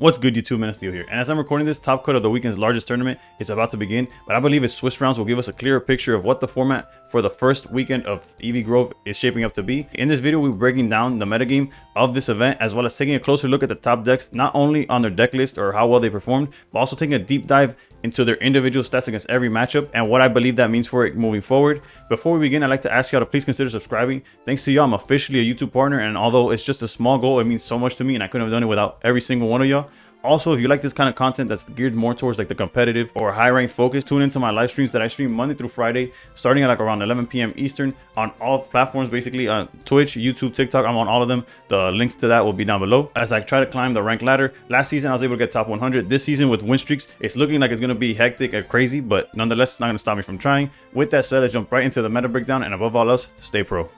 What's good, YouTube? Steel here, and as I'm recording this, top cut of the weekend's largest tournament is about to begin, but I believe its Swiss rounds will give us a clearer picture of what the format for the first weekend of Eevee Grove is shaping up to be. In this video, we'll be breaking down the metagame of this event, as well as taking a closer look at the top decks, not only on their deck list or how well they performed, but also taking a deep dive into their individual stats against every matchup and what I believe that means for it moving forward. Before we begin, I'd like to ask y'all to please consider subscribing. Thanks to y'all, I'm officially a YouTube partner, and although it's just a small goal, it means so much to me, and I couldn't have done it without every single one of y'all. Also, if you like this kind of content that's geared more towards like the competitive or high ranked focus, tune into my live streams that I stream Monday through Friday, starting at like around 11 p.m. Eastern on all platforms, basically on Twitch, YouTube, TikTok. I'm on all of them. The links to that will be down below. As I try to climb the rank ladder, last season I was able to get top 100. This season with win streaks, it's looking like it's going to be hectic and crazy, but nonetheless, it's not going to stop me from trying. With that said, let's jump right into the meta breakdown, and above all else, stay pro.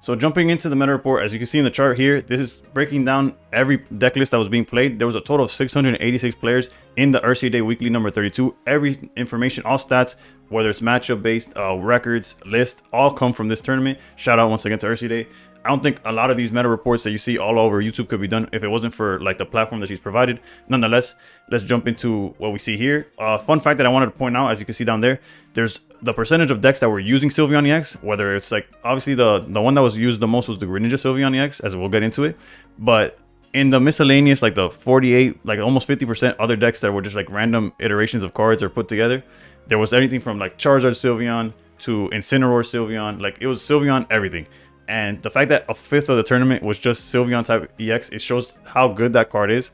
So jumping into the meta report, as you can see in the chart here, this is breaking down every deck list that was being played. There was a total of 686 players in the RC Day weekly number 32. Every information, all stats, whether it's matchup based, records, list, all come from this tournament. Shout out once again to RC Day. I don't think a lot of these meta reports that you see all over YouTube could be done if it wasn't for like the platform that she's provided. Nonetheless, let's jump into what we see here. Fun fact that I wanted to point out, as you can see down there, there's the percentage of decks that were using Sylveon EX, whether it's like, obviously the one that was used the most was the Greninja Sylveon EX, as we'll get into it. But in the miscellaneous, like the 48, like almost 50% other decks that were just like random iterations of cards are put together, there was anything from like Charizard Sylveon to Incineroar Sylveon. Like it was Sylveon everything. And the fact that a fifth of the tournament was just Sylveon type EX, it shows how good that card is.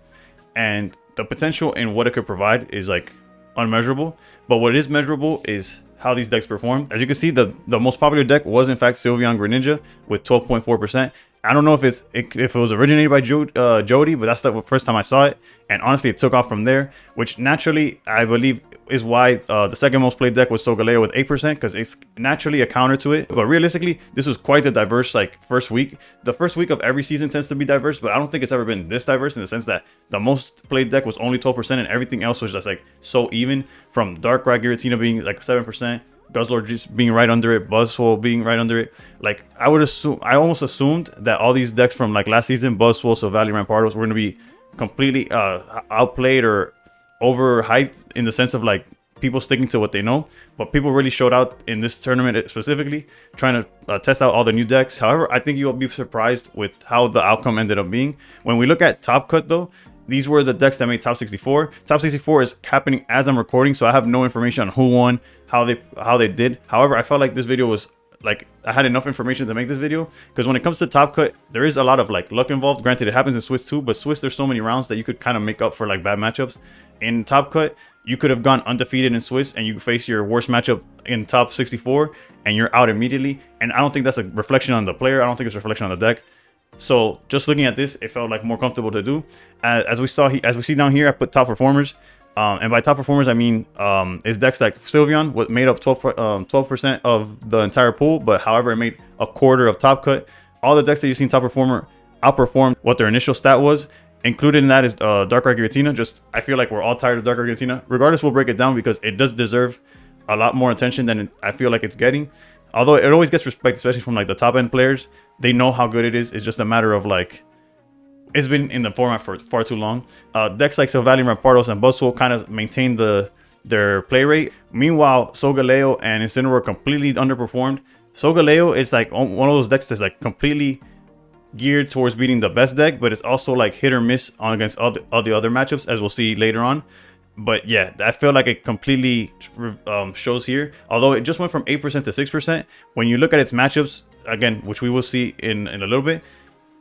And the potential in what it could provide is like unmeasurable. But what is measurable is how these decks perform. As you can see, the most popular deck was in fact Sylveon Greninja with 12.4%. I don't know if it was originated by Jody, but that's the first time I saw it. And honestly, it took off from there, which naturally, I believe, is why the second most played deck was Solgaleo with 8%, because it's naturally a counter to it. But realistically, this was quite a diverse like first week. The first week of every season tends to be diverse, but I don't think it's ever been this diverse in the sense that the most played deck was only 12% and everything else was just like so even, from DARKRAI GIRATINA being like 7%. Guzzlord just being right under it, Buzzwole being right under it. Like I almost assumed that all these decks from like last season, Buzzwole, Sylveon, Rampardos, were going to be completely outplayed or overhyped in the sense of like people sticking to what they know. But people really showed out in this tournament specifically, trying to test out all the new decks. However, I think you'll be surprised with how the outcome ended up being. When we look at top cut though, these were the decks that made top 64. Top 64 is happening as I'm recording, so I have no information on who won, how they did. However, I felt like this video was like I had enough information to make this video, because when it comes to top cut, there is a lot of like luck involved. Granted, it happens in Swiss too, but Swiss there's so many rounds that you could kind of make up for like bad matchups. In top cut, you could have gone undefeated in Swiss and you face your worst matchup in top 64 and you're out immediately. And I don't think that's a reflection on the player. I don't think it's a reflection on the deck. So just looking at this, it felt like more comfortable to do. As we see down here, I put top performers, and by top performers I mean it's decks like Sylveon, what made up 12% of the entire pool, but however it made a quarter of top cut. All the decks that you've seen top performer outperformed what their initial stat was. Included in that is DARKRAI GIRATINA. Just I feel like we're all tired of DARKRAI GIRATINA. Regardless, we'll break it down because it does deserve a lot more attention than I feel like it's getting. Although it always gets respect, especially from like the top end players. They know how good it is. It's just a matter of like, it's been in the format for far too long. Decks like Sylveon, Rampardos, and Buzzwole kind of maintain their play rate. Meanwhile, Solgaleo and Incineroar completely underperformed. Solgaleo is like one of those decks that's like completely geared towards beating the best deck, but it's also like hit or miss on against all the other matchups, as we'll see later on. But yeah, I feel like it completely shows here. Although it just went from 8% to 6%, when you look at its matchups, again, which we will see in a little bit,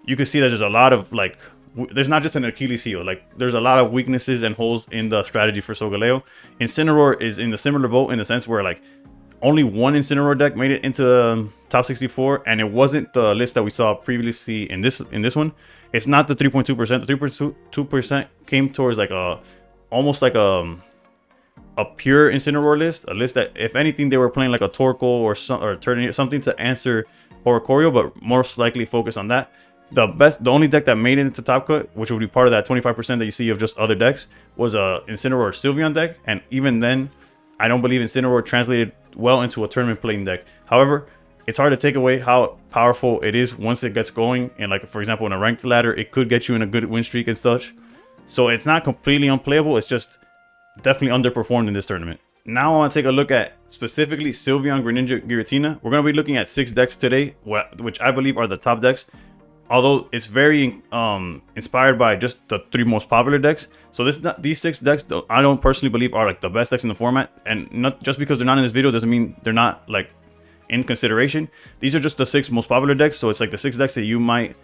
you can see that there's a lot of like, there's not just an Achilles heel. Like there's a lot of weaknesses and holes in the strategy for Solgaleo. Incineroar is in the similar boat in the sense where like only one Incineroar deck made it into top 64, and it wasn't the list that we saw previously in this one. It's not the 3.2%. The 3.2% came towards like almost like a pure Incineroar list, a list that if anything they were playing like a Torkoal or turning something to answer Oricorio, but most likely focus on that. The only deck that made it into top cut, which would be part of that 25% that you see of just other decks, was a Incineroar Sylveon deck, and even then I don't believe Incineroar translated well into a tournament playing deck. However, it's hard to take away how powerful it is once it gets going. And like, for example, in a ranked ladder, it could get you in a good win streak and such. So it's not completely unplayable. It's just definitely underperformed in this tournament. Now I want to take a look at specifically Sylveon, Greninja, Giratina. We're going to be looking at 6 decks today, which I believe are the top decks. Although it's very inspired by just the 3 most popular decks. So these 6 decks, I don't personally believe are like the best decks in the format. And not just because they're not in this video doesn't mean they're not like in consideration. These are just the 6 most popular decks. So it's like the 6 decks that you might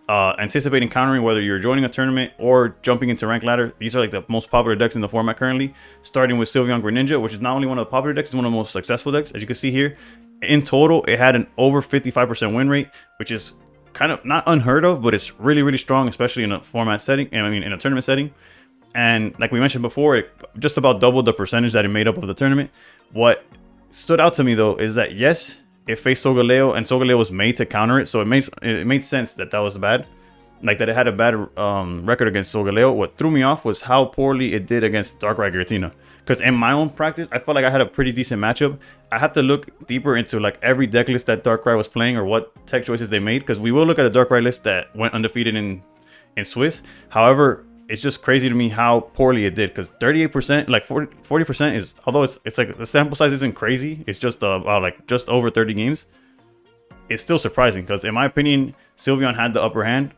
anticipate encountering whether you're joining a tournament or jumping into ranked ladder. These are like the most popular decks in the format currently. Starting with Sylveon Greninja, which is not only one of the popular decks, it's one of the most successful decks. As you can see here, in total, it had an over 55% win rate, which is kind of not unheard of, but it's really, really strong, especially in a format setting. I mean, in a tournament setting. And like we mentioned before, it just about doubled the percentage that it made up of the tournament. What stood out to me though is that yes, it faced Solgaleo, and Solgaleo was made to counter it, so it made sense that that was bad, like that it had a bad record against Solgaleo. What threw me off was how poorly it did against DARKRAI Giratina. Because in my own practice, I felt like I had a pretty decent matchup. I have to look deeper into like every deck list that DARKRAI was playing or what tech choices they made, because we will look at a DARKRAI list that went undefeated in Swiss. However, it's just crazy to me how poorly it did, because 38%, like 40% is, although it's like the sample size isn't crazy, it's just about like just over 30 games. It's still surprising because in my opinion, Sylveon had the upper hand.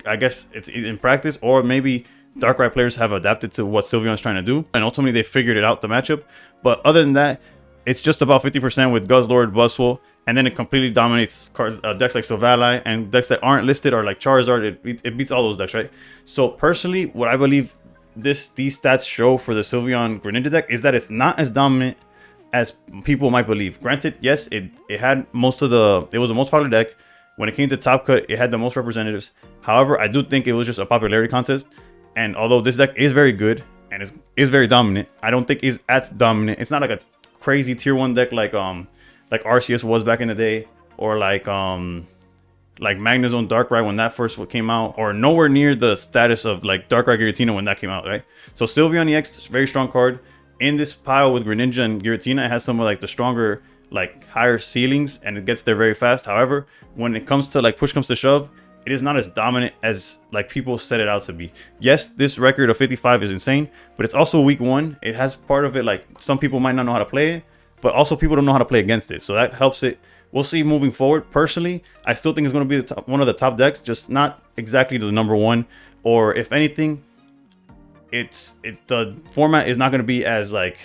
I guess it's in practice, or maybe DARKRAI players have adapted to what Sylveon's trying to do, and ultimately they figured it out, the matchup. But other than that, it's just about 50% with Guzzlord, Buzzwole, and then it completely dominates cards, decks like Sylveon, and decks that aren't listed are like Charizard. It beats all those decks, right? So personally, what I believe these stats show for the Sylveon Greninja deck is that it's not as dominant as people might believe. Granted, yes, it had most of it was the most popular deck. When it came to top cut, it had the most representatives. However, I do think it was just a popularity contest. And although this deck is very good and is very dominant, I don't think it's as dominant. It's not like a crazy tier 1 deck like RCS was back in the day, or like Magnezone DARKRAI when that first came out, or nowhere near the status of like DARKRAI Giratina when that came out, right? So Sylveon EX is a very strong card. In this pile with Greninja and Giratina, it has some of like the stronger, like higher ceilings, and it gets there very fast. However, when it comes to like push comes to shove, it is not as dominant as like people set it out to be. Yes, this record of 55 is insane, but it's also week 1. It has part of it, like some people might not know how to play it, but also people don't know how to play against it. So that helps it. We'll see moving forward. Personally, I still think it's going to be one of the top decks, just not exactly the number 1. Or if anything, the format is not going to be as like,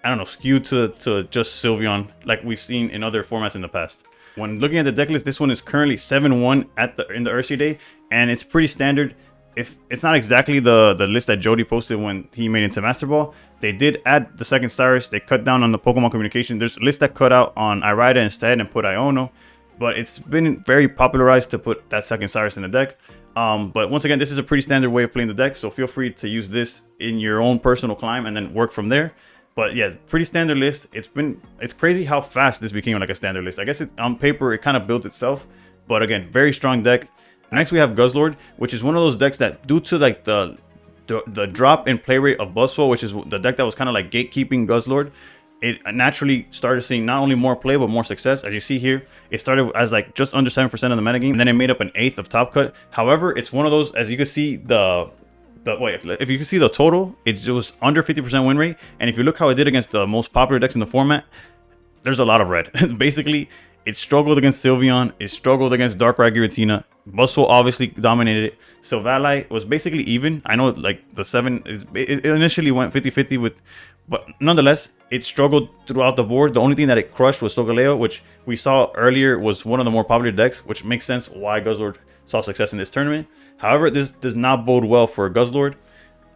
I don't know, skewed to just Sylveon like we've seen in other formats in the past. When looking at the deck list, this one is currently 7-1 in the Earthsea Day, and it's pretty standard. If it's not exactly the list that Jody posted when he made into Master Ball, they did add the second Cyrus. They cut down on the Pokemon communication. There's a list that cut out on Irida instead and put Iono, but it's been very popularized to put that second Cyrus in the deck. But once again, this is a pretty standard way of playing the deck, so feel free to use this in your own personal climb and then work from there. But yeah, pretty standard list. It's crazy how fast this became like a standard list. I guess on paper it kind of built itself, but again, very strong deck. Next we have Guzzlord, which is one of those decks that, due to like the drop in play rate of Buzzwole, which is the deck that was kind of like gatekeeping Guzzlord, it naturally started seeing not only more play but more success. As you see here, it started as like just under 7% of the metagame, and then it made up an 1/8 of top cut. However, it's one of those, as you can see, if you can see the total, it was under 50% win rate. And if you look how it did against the most popular decks in the format, there's a lot of red. Basically, it struggled against Sylveon, it struggled against DARKRAI Giratina. Buzzwole obviously dominated it. Sylveon was basically even. I know like the 7 it initially went 50-50 with, but nonetheless, it struggled throughout the board. The only thing that it crushed was Solgaleo, which we saw earlier was one of the more popular decks, which makes sense why Guzzlord saw success in this tournament. However, this does not bode well for Guzzlord.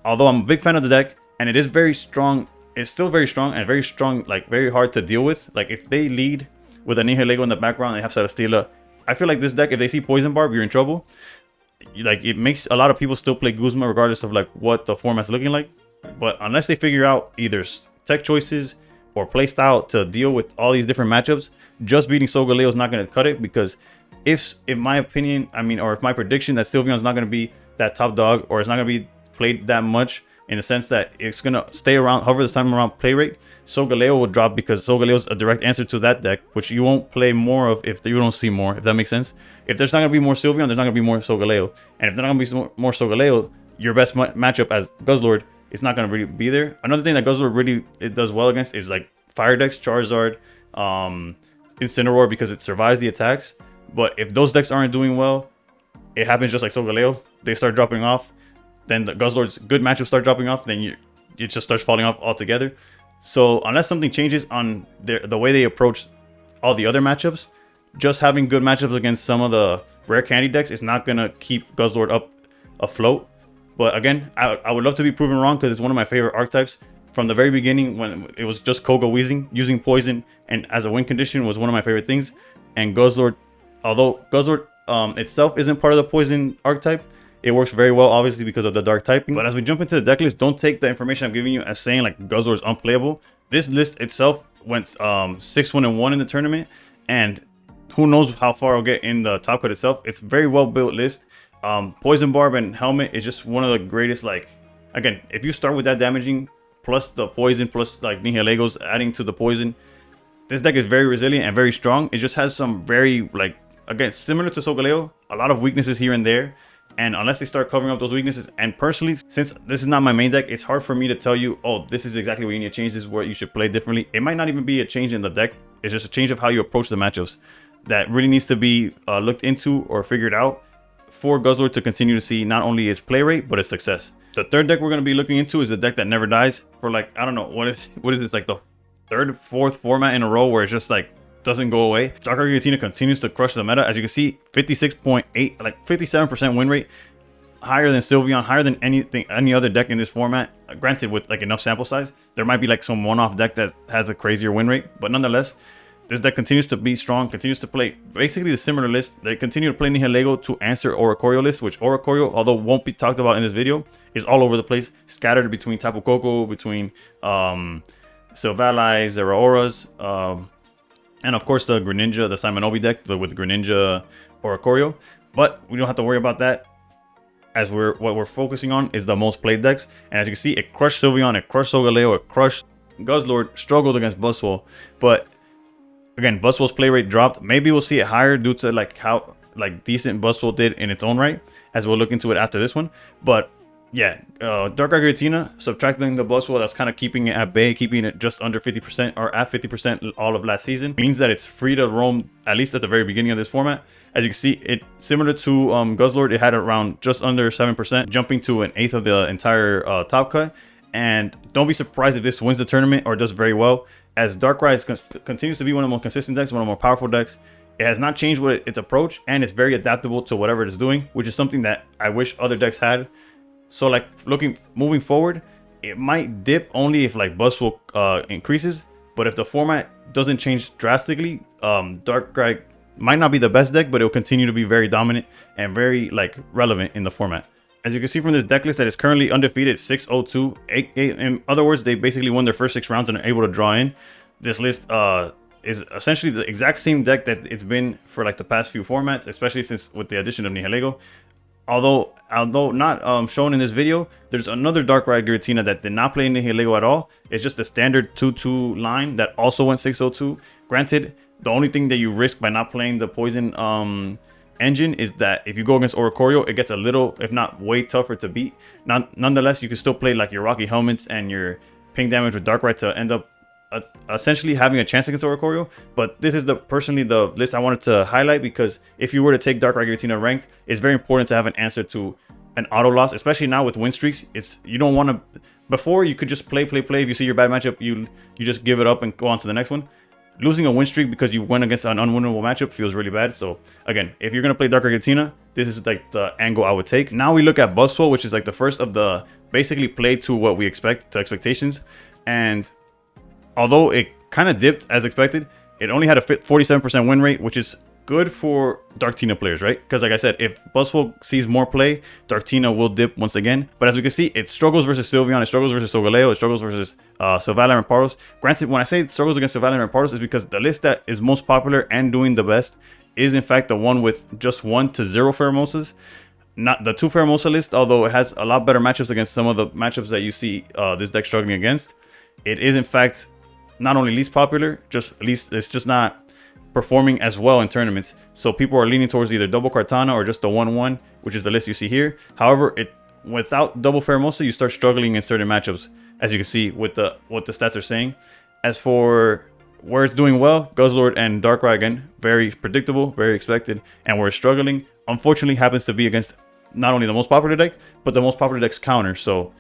Although I'm a big fan of the deck, and it is very strong, it's still very strong and very strong, like very hard to deal with. Like if they lead with a Nihilego in the background, they have Celesteela. I feel like this deck, if they see Poison Barb, you're in trouble. Like it makes a lot of people still play Guzma regardless of like what the format's looking like. But unless they figure out either tech choices or playstyle to deal with all these different matchups, just beating Solgaleo is not going to cut it. Because if my opinion, or if my prediction that Sylveon's not going to be that top dog, or it's not going to be played that much, in the sense that it's gonna stay around, hover this time around play rate. Solgaleo will drop because Solgaleo is a direct answer to that deck, which you won't play more of if you don't see more, if that makes sense. If there's not gonna be more Sylveon, there's not gonna be more Solgaleo, and if there's not gonna be more Solgaleo, your best matchup as Guzzlord is not gonna really be there. Another thing that Guzzlord really it does well against is like Fire decks, Charizard, Incineroar, because it survives the attacks. But if those decks aren't doing well, it happens just like Solgaleo. They start dropping off. Then the Guzzlord's good matchups start dropping off. Then it just starts falling off altogether. So unless something changes on the way they approach all the other matchups, just having good matchups against some of the rare candy decks is not gonna keep Guzzlord up afloat. But again, I would love to be proven wrong because it's one of my favorite archetypes. From the very beginning, when it was just Koga Weezing, using poison and as a win condition was one of my favorite things. And Guzzlord, although Guzzlord itself isn't part of the poison archetype, it works very well, obviously, because of the dark typing. But as we jump into the deck list, don't take the information I'm giving you as saying like Guzzlord is unplayable. This list itself went 6-1-1 in the tournament, and who knows how far I'll get in the top cut itself. It's a very well built list. Poison Barb and Helmet is just one of the greatest. Like, again, if you start with that damaging plus the poison plus like Nihilegos adding to the poison, this deck is very resilient and very strong. It just has some very, like, again, similar to Solgaleo, a lot of weaknesses here and there. And unless they start covering up those weaknesses, and personally, since this is not my main deck, it's hard for me to tell you, oh, this is exactly what you need to change. This is what you should play differently. It might not even be a change in the deck. It's just a change of how you approach the matchups that really needs to be looked into or figured out for Guzzlord to continue to see not only its play rate, but its success. The third deck we're going to be looking into is a deck that never dies for, like, I don't know, what is this, like the third, fourth format in a row where it's just like doesn't go away. DARKRAI GIRATINA continues to crush the meta. As you can see, 56.8, like 57% win rate, higher than Sylveon, higher than any other deck in this format. Granted, with like enough sample size, there might be like some one-off deck that has a crazier win rate, but nonetheless, this deck continues to be strong, continues to play basically the similar list. They continue to play Nihilego to answer Oricorio list, which Oricorio, although won't be talked about in this video, is all over the place, scattered between Tapu Koko, between Sylveon, Zeraoras, and of course the Greninja, the Simonobi deck with Greninja Oricorio. But we don't have to worry about that, as what we're focusing on is the most played decks. And as you can see, it crushed Sylveon, it crushed Solgaleo, it crushed Guzzlord, struggled against Buzzwole. But again, Buzzwole's play rate dropped. Maybe we'll see it higher due to like how decent Buzzwole did in its own right, as we'll look into it after this one. But yeah, DARKRAI GIRATINA, subtracting the Buzzwole that's kind of keeping it at bay, keeping it just under 50% or at 50% all of last season, means that it's free to roam, at least at the very beginning of this format. As you can see, it similar to Guzzlord, it had around just under 7%, jumping to an eighth of the entire top cut. And don't be surprised if this wins the tournament or does very well, as DARKRAI continues to be one of the more consistent decks, one of the more powerful decks. It has not changed its approach, and it's very adaptable to whatever it is doing, which is something that I wish other decks had. So like moving forward, it might dip only if like Buzzwole increases, but if the format doesn't change drastically, DARKRAI might not be the best deck, but it will continue to be very dominant and very like relevant in the format. As you can see from this deck list that is currently undefeated, 6-0-2. In other words, they basically won their first 6 rounds and are able to draw in. This list is essentially the exact same deck that it's been for like the past few formats, especially since with the addition of Nihilego. Although not shown in this video, there's another DARKRAI GIRATINA that did not play Nihilego at all. It's just a standard 2-2 line that also went 6-0-2. Granted, the only thing that you risk by not playing the poison engine is that if you go against Oricorio, it gets a little, if not way tougher to beat. Nonetheless, you can still play like your Rocky Helmets and your ping damage with DARKRAI to end up essentially having a chance against Oricorio. But this is personally the list I wanted to highlight, because if you were to take DARKRAI GIRATINA ranked, it's very important to have an answer to an auto loss, especially now with win streaks. You don't want to, before you could just play. If you see your bad matchup, you just give it up and go on to the next one. Losing a win streak because you went against an unwinnable matchup feels really bad. So again, if you're going to play DARKRAI GIRATINA, this is like the angle I would take. Now we look at Buzzwole, which is like the first of the basically play to what we expect, to expectations. And although it kind of dipped as expected, it only had a 47% win rate, which is good for Darktina players, right? Because like I said, if Buzzwole sees more play, Darktina will dip once again. But as you can see, it struggles versus Sylveon, it struggles versus Solgaleo, it struggles versus Sylveon and Paros. Granted, when I say it struggles against Sylveon and Paros, is because the list that is most popular and doing the best is in fact the one with just 1 to 0 Pheromoses. Not the 2 Pheromosa list, although it has a lot better matchups against some of the matchups that you see this deck struggling against. It is in fact not only least popular, it's just not performing as well in tournaments. So people are leaning towards either double Kartana or just the 1/1, which is the list you see here. However, without double Pheromosa, you start struggling in certain matchups, as you can see with what the stats are saying. As for where it's doing well, Guzzlord and Darkrai, again, very predictable, very expected. And where it's struggling, unfortunately, happens to be against not only the most popular deck, but the most popular deck's counter. So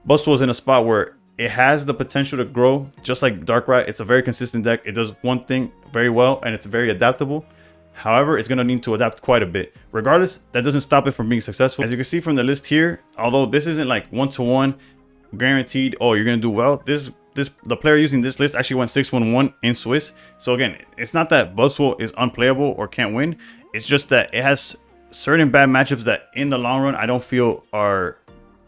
Buzzwole is in a spot where it has the potential to grow, just like Darkrai. It's a very consistent deck. It does one thing very well, and it's very adaptable. However, it's going to need to adapt quite a bit. Regardless, that doesn't stop it from being successful. As you can see from the list here, although this isn't like one-to-one guaranteed, oh, you're going to do well, the player using this list actually went 6-1-1 in Swiss. So again, it's not that Buzzwole is unplayable or can't win. It's just that it has certain bad matchups that in the long run I don't feel are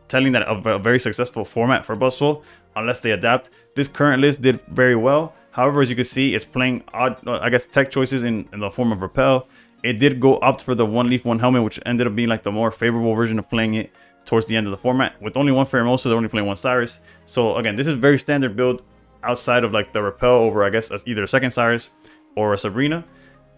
telling that a very successful format for Buzzwole unless they adapt. This current list did very well. However, as you can see, it's playing odd, I guess, tech choices in the form of Repel. It did go opt for the 1 leaf, 1 helmet, which ended up being like the more favorable version of playing it towards the end of the format. With only 1 Pheromosa, they're only playing 1 Cyrus. So again, this is very standard build outside of like the Repel over, I guess, as either a second Cyrus or a Sabrina.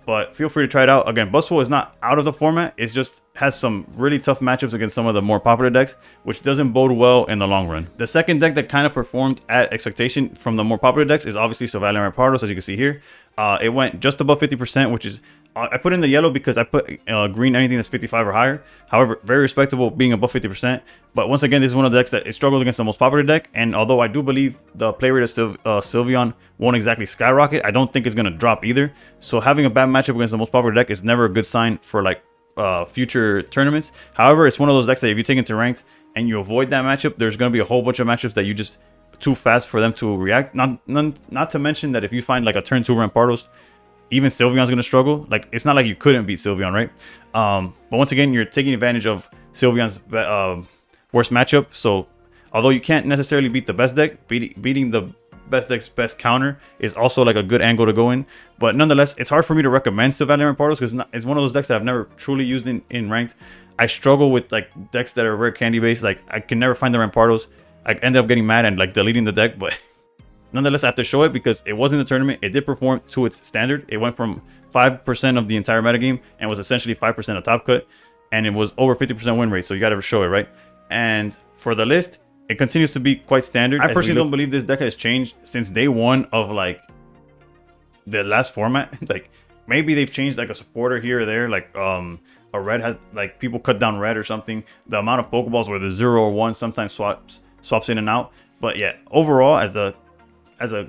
But feel free to try it out. Again, Buzzwole is not out of the format. It just has some really tough matchups against some of the more popular decks, which doesn't bode well in the long run. The second deck that kind of performed at expectation from the more popular decks is obviously Sylveon Rampardos, as you can see here. It went just above 50%, which is... I put in the yellow because I put green anything that's 55 or higher. However, very respectable being above 50%. But once again, this is one of the decks that it struggles against the most popular deck. And although I do believe the play rate of Sylveon won't exactly skyrocket, I don't think it's going to drop either. So having a bad matchup against the most popular deck is never a good sign for like future tournaments. However, it's one of those decks that if you take into ranked and you avoid that matchup, there's going to be a whole bunch of matchups that you just too fast for them to react. Not to mention that if you find like a turn 2 Rampardos, even Sylveon's going to struggle. Like, it's not like you couldn't beat Sylveon, right? But once again, you're taking advantage of Sylveon's worst matchup. So although you can't necessarily beat the best deck, beating the best deck's best counter is also like a good angle to go in. But nonetheless, it's hard for me to recommend Sylveon Rampardos because it's one of those decks that I've never truly used in ranked. I struggle with like decks that are rare candy based. Like, I can never find the Rampardos. I end up getting mad and like deleting the deck, but nonetheless, I have to show it because it was in the tournament. It did perform to its standard. It went from 5% of the entire metagame and was essentially 5% of top cut. And it was over 50% win rate. So you got to show it, right? And for the list, it continues to be quite standard. I personally don't believe this deck has changed since day one of like the last format. Like, maybe they've changed like a supporter here or there. Like a red has like people cut down red or something. The amount of Pokeballs where the 0 or 1 sometimes swaps in and out. But yeah, overall, as a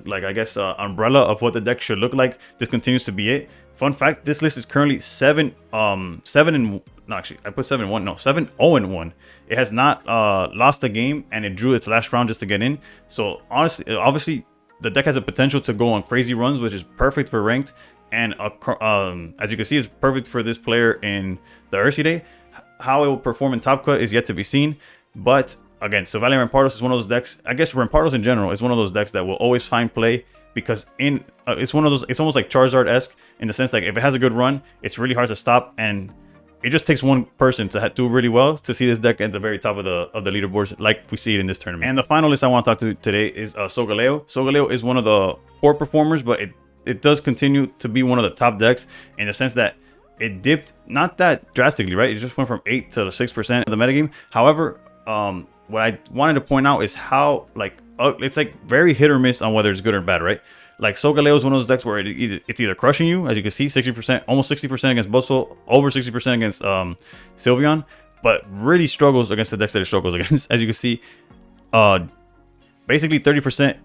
like, I guess umbrella of what the deck should look like, this continues to be it. Fun fact, this list is currently 7-0-1. It has not lost a game, and it drew its last round just to get in. So honestly, obviously the deck has a potential to go on crazy runs, which is perfect for ranked, and as you can see, it's perfect for this player in the Ursi Day. How it will perform in top cut is yet to be seen, but again, Sylveon Rampardos is one of those decks. I guess Rampardos in general is one of those decks that will always find play because it's one of those. It's almost like Charizard-esque in the sense like if it has a good run, it's really hard to stop, and it just takes one person to do really well to see this deck at the very top of the leaderboards, like we see it in this tournament. And the final list I want to talk to today is Solgaleo. Solgaleo is one of the poor performers, but it does continue to be one of the top decks in the sense that it dipped not that drastically, right? It just went from 8 to 6% of the metagame. However, what I wanted to point out is how like it's like very hit or miss on whether it's good or bad, right? Like Solgaleo is one of those decks where it's either crushing you, as you can see, 60%, almost 60% against Buzzwole, over 60% against Sylveon, but really struggles against the decks that it struggles against. As you can see, basically 30%,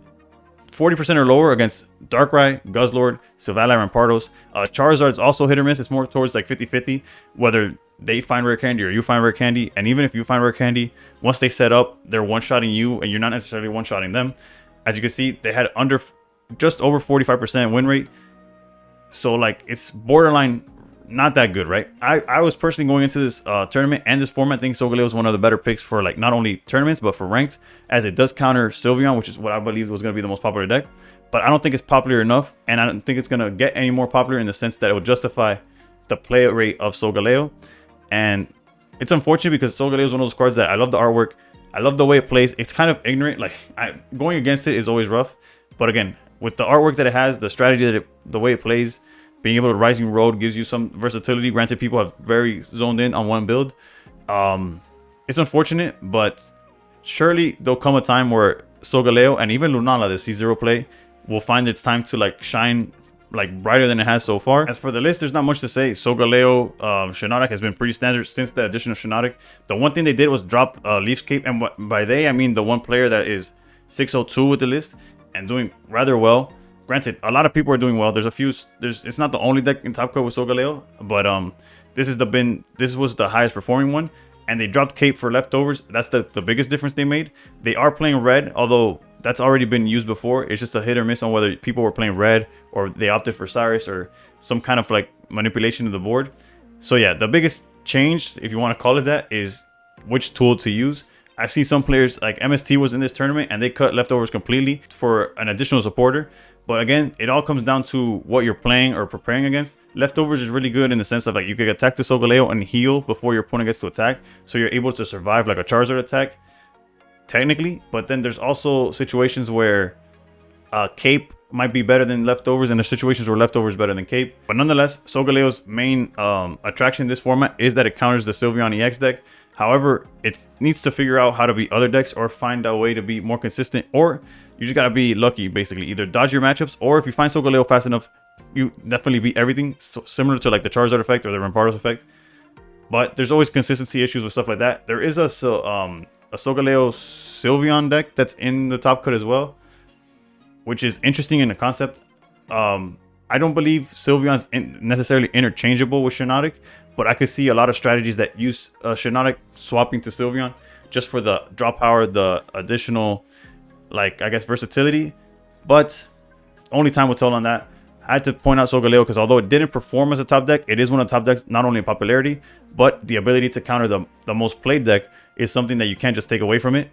40% or lower against Darkrai, Guzzlord, Sylveon Rampardos. Charizard's also hit or miss. It's more towards like 50-50, whether they find rare candy or you find rare candy. And even if you find rare candy, once they set up, they're one-shotting you and you're not necessarily one-shotting them. As you can see, they had just over 45% win rate. So like it's borderline not that good, right? I was personally going into this tournament and this format thinking Solgaleo was one of the better picks for like not only tournaments but for ranked, as it does counter Sylveon, which is what I believe was going to be the most popular deck. But I don't think it's popular enough, and I don't think it's going to get any more popular in the sense that it will justify the play rate of Solgaleo. And It's unfortunate because Solgaleo is one of those cards that I love the artwork. I love the way it plays. It's kind of ignorant. Like, going against it is always rough. But again, with the artwork that it has, the strategy that the way it plays, being able to Rising Road gives you some versatility. Granted, people have very zoned in on one build. It's unfortunate, but surely there'll come a time where Solgaleo and even Lunala, the C0 play, will find its time to like shine like brighter than it has so far. As for the list, there's not much to say. Solgaleo, Shiinotic has been pretty standard since the addition of Shiinotic. The one thing they did was drop Leaf's Cape, and by they I mean the one player that is 602 with the list and doing rather well. Granted, a lot of people are doing well. There's a few. It's not the only deck in top cut with Solgaleo, but this was the highest performing one. And they dropped Cape for leftovers. That's the biggest difference they made. They are playing red, although that's already been used before. It's just a hit or miss on whether people were playing red or they opted for Cyrus or some kind of like manipulation of the board. So yeah, the biggest change, if you want to call it that, is which tool to use. I see some players like MST was in this tournament and they cut leftovers completely for an additional supporter. But again, it all comes down to what you're playing or preparing against. Leftovers is really good in the sense of like you could attack the Solgaleo and heal before your opponent gets to attack. So you're able to survive like a Charizard attack, technically. But then there's also situations where Cape might be better than leftovers, and there's situations where leftovers is better than Cape. But nonetheless, Solgaleo's main attraction in this format is that it counters the Sylveon EX deck. However, it needs to figure out how to beat other decks or find a way to be more consistent, or you just gotta be lucky, basically. Either dodge your matchups, or if you find Solgaleo fast enough, you definitely beat everything. So, similar to like the Charizard effect or the Rampardos effect. But there's always consistency issues with stuff like that. There is a Solgaleo Sylveon deck that's in the top cut as well, which is interesting in the concept. I don't believe Sylveon's necessarily interchangeable with Shiinotic, but I could see a lot of strategies that use Shiinotic swapping to Sylveon just for the draw power, the additional, like, I guess, versatility. But only time will tell on that. I had to point out Solgaleo because although it didn't perform as a top deck, it is one of the top decks, not only in popularity, but the ability to counter the most played deck is something that you can't just take away from it.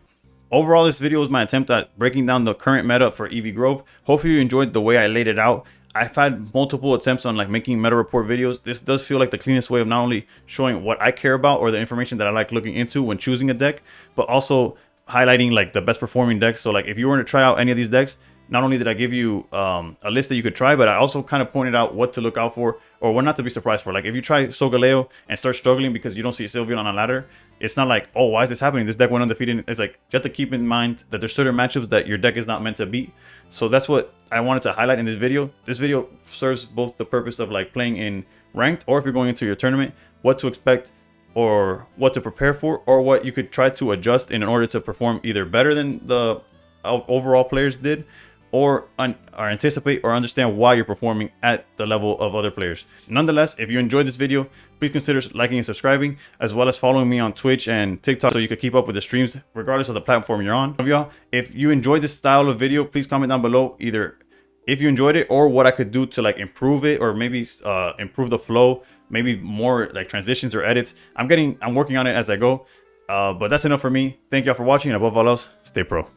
Overall, this video was my attempt at breaking down the current meta for Eevee Grove. Hopefully you enjoyed the way I laid it out. I've had multiple attempts on like making meta report videos. This does feel like the cleanest way of not only showing what I care about or the information that I like looking into when choosing a deck, but also highlighting like the best performing decks. So like if you were to try out any of these decks, not only did I give you a list that you could try, but I also kind of pointed out what to look out for or what not to be surprised for. Like if you try Solgaleo and start struggling because you don't see Sylveon on a ladder, it's not like, oh, why is this happening? This deck went undefeated. It's like, you have to keep in mind that there's certain matchups that your deck is not meant to beat. So that's what I wanted to highlight in this video. This video serves both the purpose of like playing in ranked, or if you're going into your tournament, what to expect or what to prepare for, or what you could try to adjust in order to perform either better than the overall players did, or anticipate or understand why you're performing at the level of other players. Nonetheless, if you enjoyed this video, please consider liking and subscribing, as well as following me on Twitch and TikTok so you can keep up with the streams regardless of the platform you're on. Y'all, if you enjoyed this style of video, please comment down below either if you enjoyed it or what I could do to like improve it, or maybe improve the flow, maybe more like transitions or edits. I'm working on it as I go. But that's enough for me. Thank y'all for watching, and above all else, stay pro.